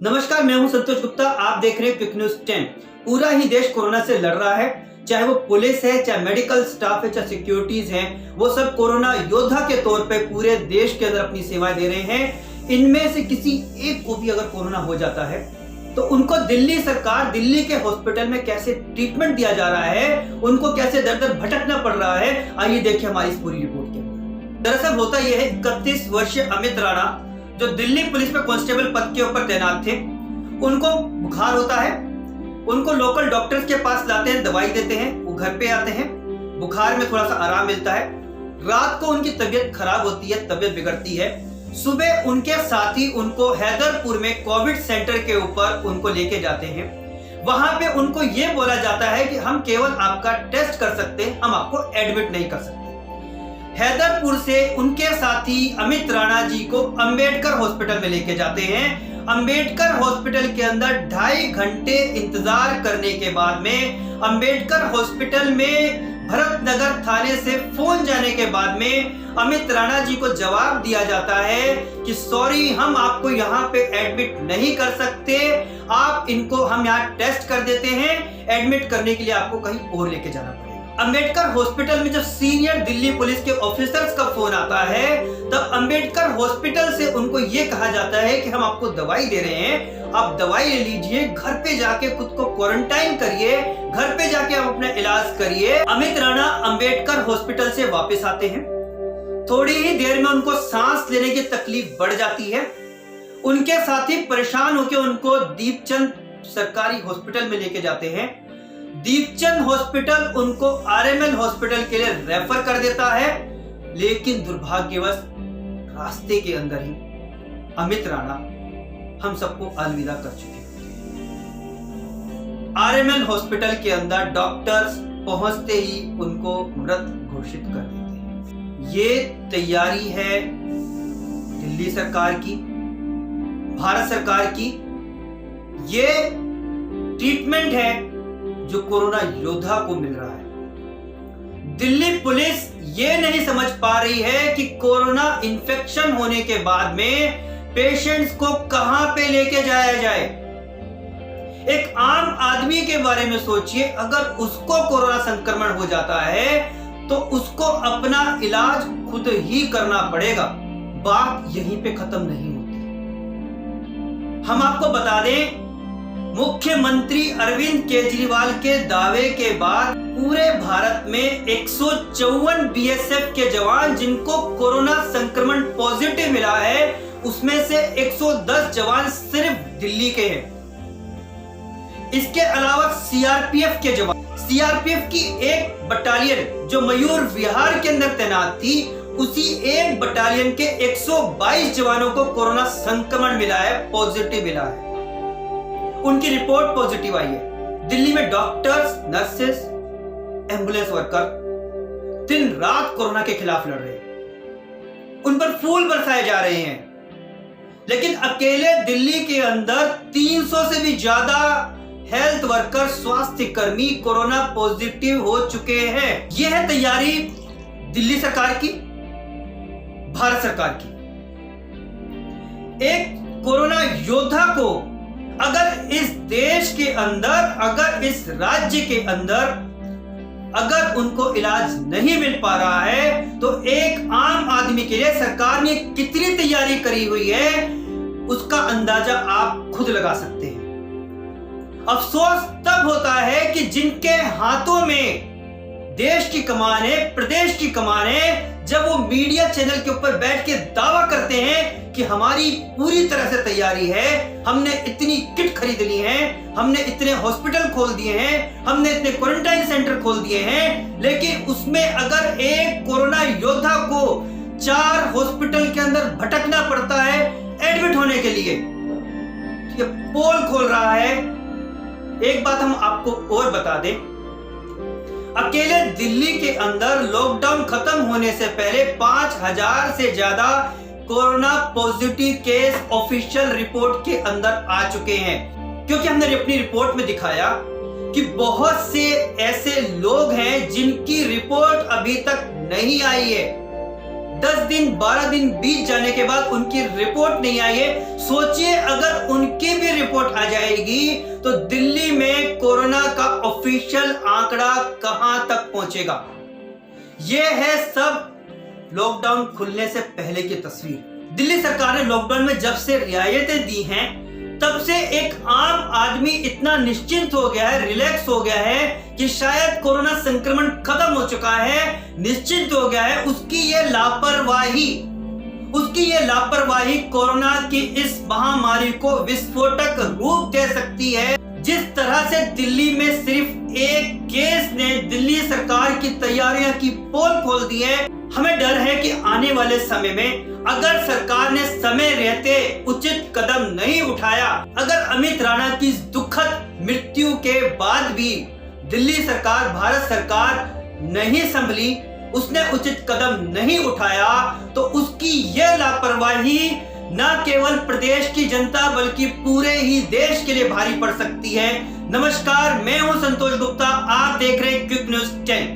नमस्कार, मैं हूं संतोष गुप्ता। आप देख रहे हैं क्विक न्यूज 10। पूरा ही देश कोरोना से लड़ रहा है, चाहे वो पुलिस है, चाहे मेडिकल स्टाफ है, चाहे सिक्योरिटीज हैं, वो सब कोरोना योद्धा के तौर पे पूरे देश के अंदर अपनी सेवाएं दे रहे हैं। इनमें से किसी एक को भी अगर कोरोना हो जाता है तो उनको दिल्ली सरकार, दिल्ली के हॉस्पिटल में कैसे ट्रीटमेंट दिया जा रहा है, उनको कैसे दर दर भटकना पड़ रहा है, आइए देखिए हमारी इस पूरी रिपोर्ट के अंदर। दरअसल होता यह है, 31 वर्षीय अमित राणा जो दिल्ली पुलिस में कांस्टेबल पद के ऊपर तैनात थे, उनको बुखार होता है। उनको लोकल डॉक्टर्स के पास लाते हैं, दवाई देते हैं, वो घर पे आते हैं, बुखार में थोड़ा सा आराम मिलता है। रात को उनकी तबीयत खराब होती है, तबीयत बिगड़ती है। सुबह उनके साथी उनको हैदरपुर में कोविड सेंटर के ऊपर उनको लेके जाते हैं। वहां पे उनको ये बोला जाता है कि हम केवल आपका टेस्ट कर सकते हैं, हम आपको एडमिट नहीं कर सकते। हैदरपुर से उनके साथी अमित राणा जी को अंबेडकर हॉस्पिटल में लेके जाते हैं। अंबेडकर हॉस्पिटल के अंदर 2.5 घंटे इंतजार करने के बाद में अंबेडकर हॉस्पिटल में भरतनगर थाने से फोन जाने के बाद में अमित राणा जी को जवाब दिया जाता है कि सॉरी, हम आपको यहाँ पे एडमिट नहीं कर सकते, आप इनको हम यहाँ टेस्ट कर देते हैं, एडमिट करने के लिए आपको कहीं और लेके जाना पड़ेगा। अंबेडकर हॉस्पिटल में जब सीनियर दिल्ली पुलिस के ऑफिसर्स का फोन आता है, तब अंबेडकर हॉस्पिटल से उनको ये कहा जाता है कि हम आपको दवाई दे रहे हैं, आप दवाई ले लीजिए, घर पे जाके खुद को क्वारंटाइन करिए, घर पे जाके आप अपना इलाज करिए। अमित राणा अंबेडकर हॉस्पिटल से वापस आते हैं। थोड़ी ही देर में उनको सांस लेने की तकलीफ बढ़ जाती है। उनके साथी परेशान होकर उनको दीपचंद सरकारी हॉस्पिटल में लेके जाते हैं। दीपचंद हॉस्पिटल उनको आरएमएल हॉस्पिटल के लिए रेफर कर देता है, लेकिन दुर्भाग्यवश रास्ते के अंदर ही अमित राणा हम सबको अलविदा कर चुके हैं। आरएमएल हॉस्पिटल के अंदर डॉक्टर्स पहुंचते ही उनको मृत घोषित कर देते हैं। ये तैयारी है दिल्ली सरकार की, भारत सरकार की। ये ट्रीटमेंट है जो कोरोना योद्धा को मिल रहा है। दिल्ली पुलिस ये नहीं समझ पा रही है कि कोरोना इन्फेक्शन होने के बाद में पेशेंट्स को कहां पे लेके जाया जाए। एक आम आदमी के बारे में सोचिए, अगर उसको कोरोना संक्रमण हो जाता है तो उसको अपना इलाज खुद ही करना पड़ेगा। बात यहीं पे खत्म नहीं होती। हम आपको बता दें, मुख्यमंत्री अरविंद केजरीवाल के दावे के बाद पूरे भारत में 154 बीएसएफ के जवान जिनको कोरोना संक्रमण पॉजिटिव मिला है, उसमें से 110 जवान सिर्फ दिल्ली के हैं। इसके अलावा सीआरपीएफ के जवान, सीआरपीएफ की एक बटालियन जो मयूर विहार के अंदर तैनात थी, उसी एक बटालियन के 122 जवानों को कोरोना संक्रमण मिला है, पॉजिटिव मिला है। उनकी रिपोर्ट पॉजिटिव आई है। दिल्ली में डॉक्टर्स, नर्सेस, एम्बुलेंस वर्कर दिन रात कोरोना के खिलाफ लड़ रहे हैं, उन पर फूल बरसाए जा रहे हैं। लेकिन अकेले दिल्ली के अंदर 300 से भी ज्यादा हेल्थ वर्कर, स्वास्थ्य कर्मी कोरोना पॉजिटिव हो चुके हैं। यह है तैयारी दिल्ली सरकार की, भारत सरकार की। एक कोरोना योद्धा को अगर इस देश के अंदर, अगर इस राज्य के अंदर अगर उनको इलाज नहीं मिल पा रहा है, तो एक आम आदमी के लिए सरकार ने कितनी तैयारी करी हुई है, उसका अंदाजा आप खुद लगा सकते हैं। अफसोस तब होता है कि जिनके हाथों में देश की कमान है, प्रदेश की कमान है, जब वो मीडिया चैनल के ऊपर बैठ के दावा करते हैं कि हमारी पूरी तरह से तैयारी है, हमने इतनी किट खरीद ली है, हमने इतने हॉस्पिटल खोल दिए हैं, हमने इतने क्वारंटाइन सेंटर खोल दिए हैं, लेकिन उसमें अगर एक कोरोना योद्धा को 4 हॉस्पिटल के अंदर भटकना पड़ता है एडमिट होने के लिए, ये पोल खोल रहा है। एक बात हम आपको और बता दें, अकेले दिल्ली के अंदर लॉकडाउन खत्म होने से पहले 5000 से ज्यादा corona positive case official report के अंदर आ चुके हैं, क्योंकि हमने अपनी रिपोर्ट में दिखाया कि बहुत से ऐसे लोग हैं जिनकी रिपोर्ट अभी तक नहीं आई है, 10 दिन 12 दिन बीत जाने के बाद उनकी रिपोर्ट नहीं आई है। सोचिए अगर उनकी भी रिपोर्ट आ जाएगी तो दिल्ली में कोरोना का ऑफिशियल आंकड़ा कहां तक पहुंचेगा। यह है सब लॉकडाउन खुलने से पहले की तस्वीर। दिल्ली सरकार ने लॉकडाउन में जब से रियायतें दी हैं तब से एक आम आदमी इतना निश्चिंत हो गया है, रिलैक्स हो गया है कि शायद कोरोना संक्रमण खत्म हो चुका है, निश्चिंत हो गया है। उसकी ये लापरवाही कोरोना की इस महामारी को विस्फोटक रूप दे सकती है। जिस तरह से दिल्ली में सिर्फ एक केस ने दिल्ली सरकार की तैयारियां की पोल खोल दी है, हमें डर है कि आने वाले समय में अगर सरकार ने समय रहते उचित कदम नहीं उठाया, अगर अमित राणा की दुखद मृत्यु के बाद भी दिल्ली सरकार, भारत सरकार नहीं संभली, उसने उचित कदम नहीं उठाया, तो उसकी यह लापरवाही न केवल प्रदेश की जनता बल्कि पूरे ही देश के लिए भारी पड़ सकती है। नमस्कार, मैं हूं संतोष गुप्ता, आप देख रहे हैं क्विक न्यूज 10।